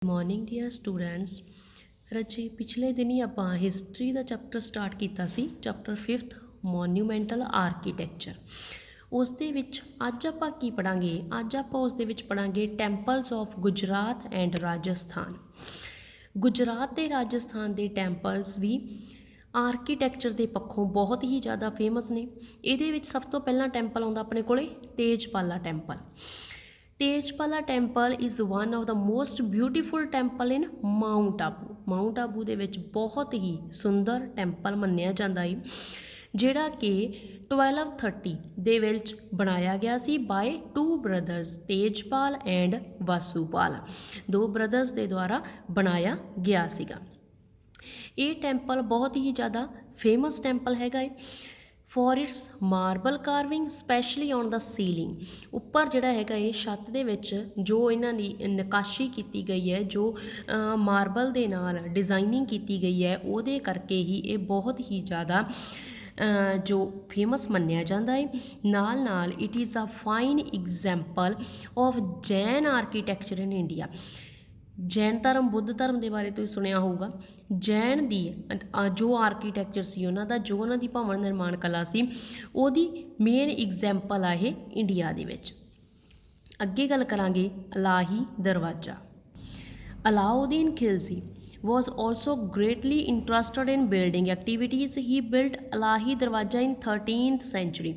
Morning dear students. रचे पिछले दिन ही आप हिस्टरी का चैप्टर स्टार्ट किया सी, चैप्टर 5th मॉन्यूमेंटल आर्कीटैक्चर। उस दे विच अज आप की पढ़ांगे, अज आप उस दे विच पढ़ांगे temples of Gujarat and Rajasthan. Gujarat ते राजस्थान के टैंपल्स भी आर्कीटैक्चर के पक्षों बहुत ही ज़्यादा फेमस ने। ये सब तो पहला टैंपल आता अपने को Tejpala temple. Tejpala temple is one of the most beautiful temple in mount Abu. Mount Abu दे विच बहुत ही सुंदर टैंपल मन्निया जाता है, जिहड़ा कि 1230 दे विच बनाया गया सी by two brothers Tejpal and Vasupal. दो ब्रदर्स के द्वारा बनाया गया सीगा। ये टैंपल बहुत ही ज़्यादा फेमस टैंपल हैगा for its marble carving specially on the ceiling. उपर जिहड़ा हैगा ये छत दे विच जो इन्हां दी नकाशी की गई है, जो मार्बल दे नाल डिज़ाइनिंग की गई है, उहदे करके ही ये बहुत ही ज़्यादा जो फेमस मन्निया जाता है। नाल नाल it is a fine example of Jain architecture in India. Jain धर्म बुद्ध धर्म के बारे तो सुनिया होगा। जैन दी जो आर्कीटैक्चर सी उन्हां दा, जो उन्हां दी भवन निर्माण कला सी, उहदी मेन एग्जाम्पल आ ये इंडिया दे विच। अगे गल करांगे अलाही दरवाजा। Alauddin Khilji was also greatly interested in building activities. He built Alahi Darwaja in 13th century.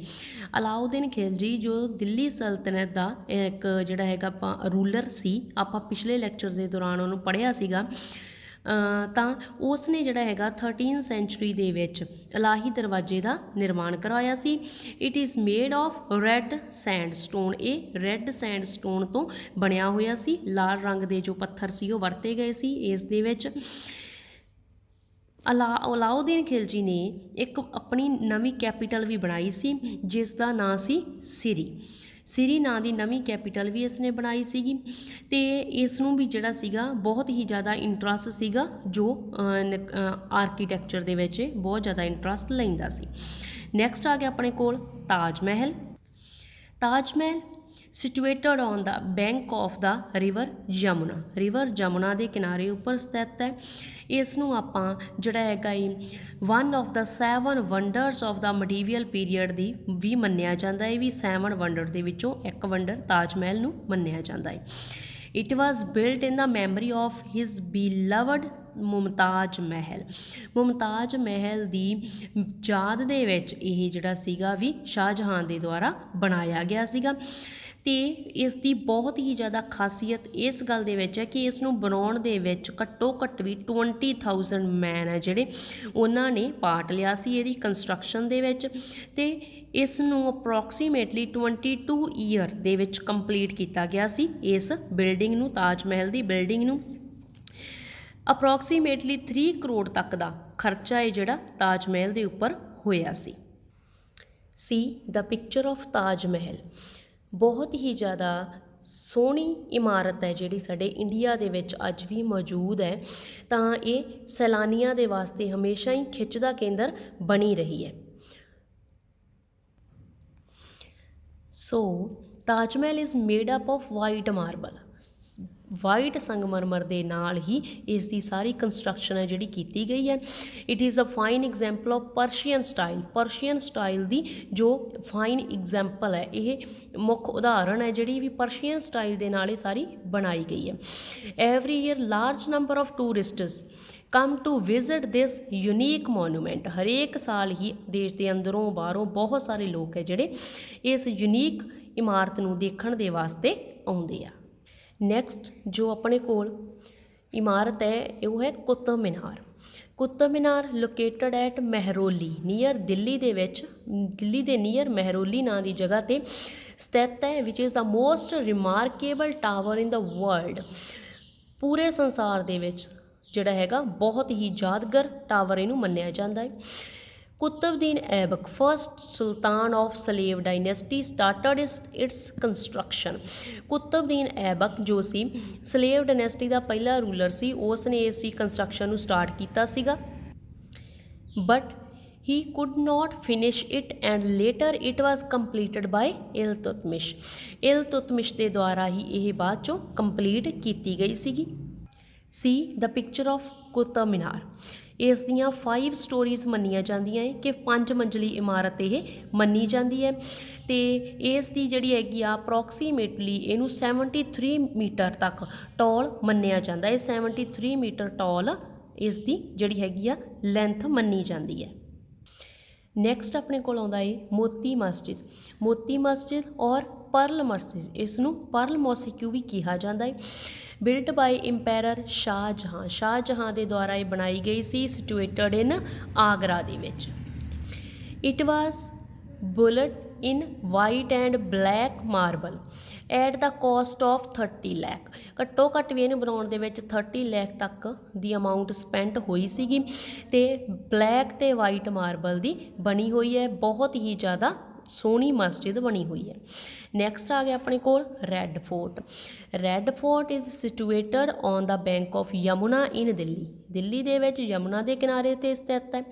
Alauddin Khilji जो दिल्ली सल्तनत का एक जिहड़ा हैगा रूलर सी, आपां पिछले लैक्चर के दौरान उन्होंने पढ़िया सीगा, ਤਾਂ उसने जिहड़ा हैगा 13th सेंचुरी दे विच अलाही दरवाजे का निर्माण करवाया सी। It is made of red sandstone. ये रैड सैंडस्टोन तो बनया होया सी। लाल रंग के जो पत्थर सी वो वरते गए सी इस दे विच। अलाउद्दीन खिलजी ने एक अपनी नवी कैपीटल भी बनाई सी, जिसका नाम सी सिरी। सिरी नाँ की नवी कैपीटल भी इसने बनाई सीगी, ते इसनूं भी जिहड़ा सीगा बहुत ही ज़्यादा इंटरस्ट सीगा, जो आर्कीटैक्चर दे विच बहुत ज़्यादा इंटरस्ट लैंदा सी। नैक्सट आ गया अपने कोल ताज Mahal. Taj Mahal situated on the bank of the river Yamuna. River Yamuna के किनारे उपर स्थित है। इसनूं आपां जिहड़ा हैगा one of the 7 wonders of the medieval period दी भी मन्निया जाता है। भी 7 वंडर दे विचों एक वंडर ताज महल नूं मन्निया जाता है। It was built in the memory of his beloved Mumtaz Mahal. Mumtaz Mahal की याद दे विच यह जिहड़ा सीगा भी शाहजहां के द्वारा बनाया गया सीगा। तो इसकी बहुत ही ज़्यादा खासीयत इस गल दे विच है कि इसनूं बनाउण दे विच घट्टो घट्ट भी 20,000 मैन है जिहड़े उन्हां ने पार्ट लिया सी इहदी कंस्ट्रक्शन दे विच। ते इसनूं अप्रोक्सीमेटली 22 ईयर दे विच कंप्लीट किया गया सी। इस बिल्डिंग नूं, ताज महल की बिल्डिंग नूं अप्रोक्सीमेटली 3 करोड़ तक का खर्चा है जिहड़ा ताज महल के उपर होया सी the picture of Taj Mahal. बहुत ही ज़्यादा सोहनी इमारत है जिहड़ी साडे इंडिया दे विच अज भी मौजूद है, तां ये सैलानियां दे वास्ते हमेशा ही खिच दा केंद्र बनी रही है। सो Taj Mahal is made up of white marble. White संगमरमर के नाल ही इसकी सारी कंस्ट्रक्शन है जिहड़ी कीती गई है। It is a fine example of Persian style. Persian style की जो फाइन एग्जाम्पल है, ये मुख्य उदाहरण है जिहड़ी भी पर्शियन स्टाइल के नाल सारी बनाई गई है। Every year large number of tourists come to visit this unique monument. हरेक साल ही देश के अंदरों बाहरों बहुत सारे लोग है जिहड़े इस यूनीक इमारत नूं देखण दे वास्ते आउंदे आ। नैक्सट जो अपने कोल इमारत है वो है Qutub Minar. Qutub Minar located at Mehrauli near Delhi दे विच, दिल्ली दे नियर महरौली नाँ की जगह ते स्थित है, which is the most remarkable tower in the world. पूरे संसार दे विच जिहड़ा हैगा बहुत ही यादगार टावर इनू मन्निया जाता है। Qutbuddin Aibak first sultan of slave dynasty started its construction. Qutbuddin Aibak जो सी सलेव डायनेस्टी का पहला रूलर सी, उसने इसकी कंस्ट्रक्शन नूं स्टार्ट किया सीगा, but he could not finish it and later it was completed by Iltutmish. Iltutmish के द्वारा ही यह बाद चों कंप्लीट की गई सीगी। See the picture of Qutub Minar. इस दियाँ 5 स्टोरीज़ मन्नियां जांदियां है कि 5 मंजिली इमारत ये मन्नी जाती है। तो इस दी जिहड़ी हैगी आ अप्रॉक्सीमेटली इनू 73 मीटर तक टॉल मन्निया जाता है। 73 मीटर टॉल इस दी जिहड़ी हैगी आ लेंथ मन्नी जाती है। नैक्सट अपने को आउंदा है मोती मस्जिद। मोती मस्जिद और परल मस्जिद, इसनू परल मॉस्क्यू भी कहा जाता है। Built by emperor Shahjahan. Shahjahan के द्वारा ये बनाई गई सी, सिचुएटेड इन आगरा दे विच। It was built in white and black marble at the cost of 30 lakh. घट्टो घट्ट भी इन्हूं बनाउण दे विच 30 लैख तक दी अमाउंट स्पेंट हुई सीगी ते ब्लैक ते वाइट मार्बल दी बनी हुई है। बहुत ही ज़्यादा सोहनी मस्जिद बनी हुई है। नैक्सट आ गया अपने कोल red fort. Red fort is situated on the bank of Yamuna in Delhi. Delhi दे विच यमुना के किनारे ते स्थित है।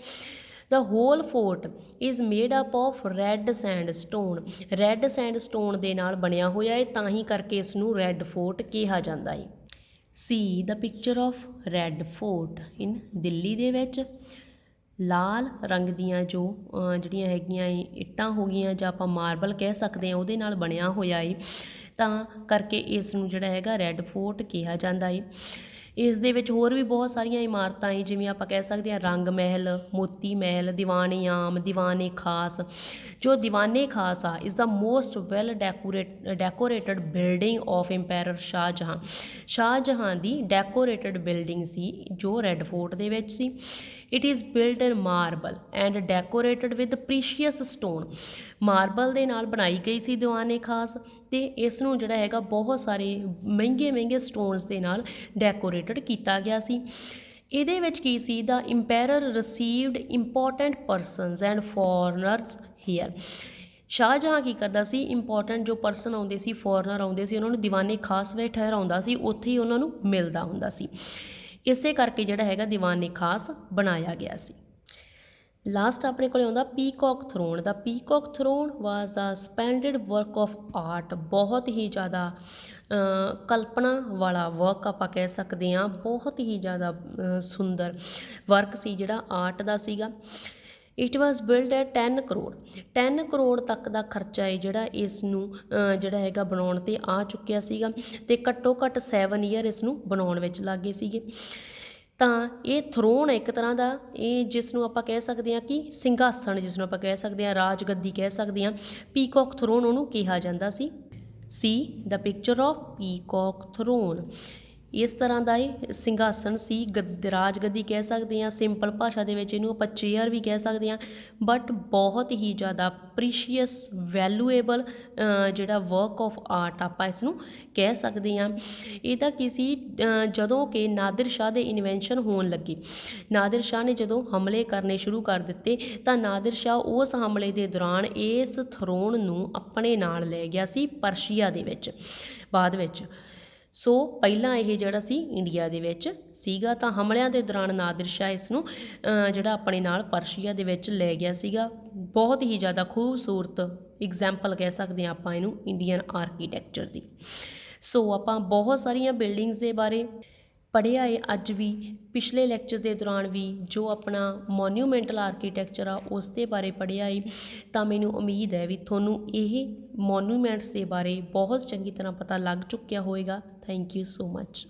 The whole fort is made up of red sandstone. Red sandstone दे नाल बनिया होया है, तां ही करके इसनूं रैड फोर्ट कहा जाता है। See the picture of red fort in Delhi दे विच लाल रंग दियाँ जो ਜਿਹੜੀਆਂ ਹੈਗੀਆਂ ਇੱਟਾਂ ਹੋ ਗਈਆਂ ਜਾਂ ਆਪਾਂ ਮਾਰਬਲ ਕਹਿ ਸਕਦੇ ਹਾਂ, ਉਹਦੇ ਨਾਲ ਬਣਿਆ ਹੋਇਆ ਹੈ, ਤਾਂ ਕਰਕੇ ਇਸ ਨੂੰ ਜਿਹੜਾ ਹੈਗਾ ਰੈੱਡ ਫੋਰਟ ਕਿਹਾ ਜਾਂਦਾ ਹੈ। ਇਸ ਦੇ ਵਿੱਚ ਹੋਰ ਵੀ ਬਹੁਤ ਸਾਰੀਆਂ ਇਮਾਰਤਾਂ ਹੈ, ਜਿਵੇਂ ਆਪਾਂ ਕਹਿ ਸਕਦੇ ਹਾਂ ਰੰਗ ਮਹਿਲ, ਮੋਤੀ ਮਹਿਲ, ਦੀਵਾਨੇ ਆਮ, ਦੀਵਾਨੇ ਖਾਸ। ਜੋ ਦੀਵਾਨੇ ਖਾਸ ਆ is the most well decorated building of emperor Shahjahan. Shahjahan ਦੀ ਡੈਕੋਰੇਟਡ ਬਿਲਡਿੰਗ ਸੀ ਜੋ ਰੈੱਡ ਫੋਰਟ ਦੇ ਵਿੱਚ ਸੀ। It is built in marble and decorated with precious stone. Marble दे नाल बनाई गई सी दीवाने खास, तो इसनूं जिहड़ा हैगा बहुत सारे महंगे महंगे स्टोनस दे नाल डेकोरेटेड किया गया सी। इहदे विच की सी the emperor received important persons and foreigners here. Shahjahan की करता सी, इंपॉर्टेंट जो परसन आउंदे सी, फॉरनर आउंदे सी, उन्हां नूं दीवाने खास में ठहराउंदा सी, उत्थे ही उन्हां नूं मिलदा हुंदा सी। इसे करके जिहड़ा हैगा दीवाने खास बनाया गया सी। लास्ट अपने को आउंदा peacock throne. The peacock throne was a splendid work of art. बहुत ही ज़्यादा कल्पना वाला वर्क आप कह सकते हैं, बहुत ही ज़्यादा सुंदर वर्क सी जिहड़ा आर्ट का सीगा। It was build eight 10 crore. 10 crore तक का खर्चा है जिहड़ा इसनूं जिहड़ा हैगा बनाउण ते आ चुक्या सीगा, ते घट्टो घट्ट 7 ईयर इसनूं बनाउण विच लग गए सीगे। ਤਾਂ ਇਹ ਥਰੋਨ ਇੱਕ ਤਰ੍ਹਾਂ ਦਾ, ਇਹ ਜਿਸ ਨੂੰ ਆਪਾਂ ਕਹਿ ਸਕਦੇ ਹਾਂ ਕਿ ਸਿੰਘਾਸਣ, ਜਿਸ ਨੂੰ ਆਪਾਂ ਕਹਿ ਸਕਦੇ ਹਾਂ ਰਾਜ ਗੱਦੀ ਕਹਿ ਸਕਦੇ ਹਾਂ, ਪੀਕੌਕ ਥਰੋਨ ਉਹਨੂੰ ਕਿਹਾ ਜਾਂਦਾ ਸੀ। ਸੀ ਦ ਪਿਕਚਰ ਆਫ ਪੀਕੌਕ ਥਰੋਨ। ਇਸ ਤਰ੍ਹਾਂ ਦਾ ਇਹ ਸਿੰਘਾਸਣ ਸੀ, ਰਾਜ ਗੱਦੀ ਕਹਿ ਸਕਦੇ ਹਾਂ, ਸਿੰਪਲ ਭਾਸ਼ਾ ਦੇ ਵਿੱਚ ਇਹਨੂੰ ਆਪਾਂ ਚੇਅਰ ਵੀ ਕਹਿ ਸਕਦੇ ਹਾਂ। ਬਟ ਬਹੁਤ ਹੀ ਜ਼ਿਆਦਾ ਪ੍ਰੀਸ਼ੀਅਸ ਵੈਲੂਏਬਲ ਜਿਹੜਾ ਵਰਕ ਆਫ ਆਰਟ ਆਪਾਂ ਇਸ ਨੂੰ ਕਹਿ ਸਕਦੇ ਹਾਂ। ਇਹਦਾ ਕੀ ਸੀ, ਜਦੋਂ ਕਿ ਨਾਦਰ ਸ਼ਾਹ ਦੇ ਇਨਵੈਂਸ਼ਨ ਹੋਣ ਲੱਗੇ, ਨਾਦਰ ਸ਼ਾਹ ਨੇ ਜਦੋਂ ਹਮਲੇ ਕਰਨੇ ਸ਼ੁਰੂ ਕਰ ਦਿੱਤੇ, ਤਾਂ ਨਾਦਰ ਸ਼ਾਹ ਉਸ ਹਮਲੇ ਦੇ ਦੌਰਾਨ ਇਸ ਥਰੋਨ ਨੂੰ ਆਪਣੇ ਨਾਲ ਲੈ ਗਿਆ ਸੀ ਪਰਸ਼ੀਆ ਦੇ ਵਿੱਚ ਬਾਅਦ ਵਿੱਚ। ਸੋ ਪਹਿਲਾਂ ਇਹ ਜਿਹੜਾ ਸੀ ਇੰਡੀਆ ਦੇ ਵਿੱਚ ਸੀਗਾ, ਤਾਂ ਹਮਲਿਆਂ ਦੇ ਦੌਰਾਨ ਨਾਦਰ ਸ਼ਾਹ ਇਸ ਨੂੰ ਜਿਹੜਾ ਆਪਣੇ ਨਾਲ ਪਰਸ਼ੀਆ ਦੇ ਵਿੱਚ ਲੈ ਗਿਆ ਸੀਗਾ। ਬਹੁਤ ਹੀ ਜ਼ਿਆਦਾ ਖੂਬਸੂਰਤ ਐਗਜ਼ਾਮਪਲ ਕਹਿ ਸਕਦੇ ਹਾਂ ਆਪਾਂ ਇਹਨੂੰ ਇੰਡੀਅਨ ਆਰਕੀਟੈਕਚਰ ਦੀ। ਸੋ ਆਪਾਂ ਬਹੁਤ ਸਾਰੀਆਂ ਬਿਲਡਿੰਗਸ ਦੇ ਬਾਰੇ ਪੜ੍ਹਿਆ ਹੈ ਅੱਜ ਵੀ, ਪਿਛਲੇ ਲੈਕਚਰਸ ਦੇ ਦੌਰਾਨ ਵੀ ਜੋ ਆਪਣਾ ਮੋਨੂਮੈਂਟਲ ਆਰਕੀਟੈਕਚਰ ਆ ਉਸ ਦੇ ਬਾਰੇ ਪੜ੍ਹਿਆ ਹੈ। ਤਾਂ ਮੈਨੂੰ ਉਮੀਦ ਹੈ ਵੀ ਤੁਹਾਨੂੰ ਇਹ ਮੋਨੂਮੈਂਟਸ ਦੇ ਬਾਰੇ ਬਹੁਤ ਚੰਗੀ ਤਰ੍ਹਾਂ ਪਤਾ ਲੱਗ ਚੁੱਕਿਆ ਹੋਵੇਗਾ। Thank you so much.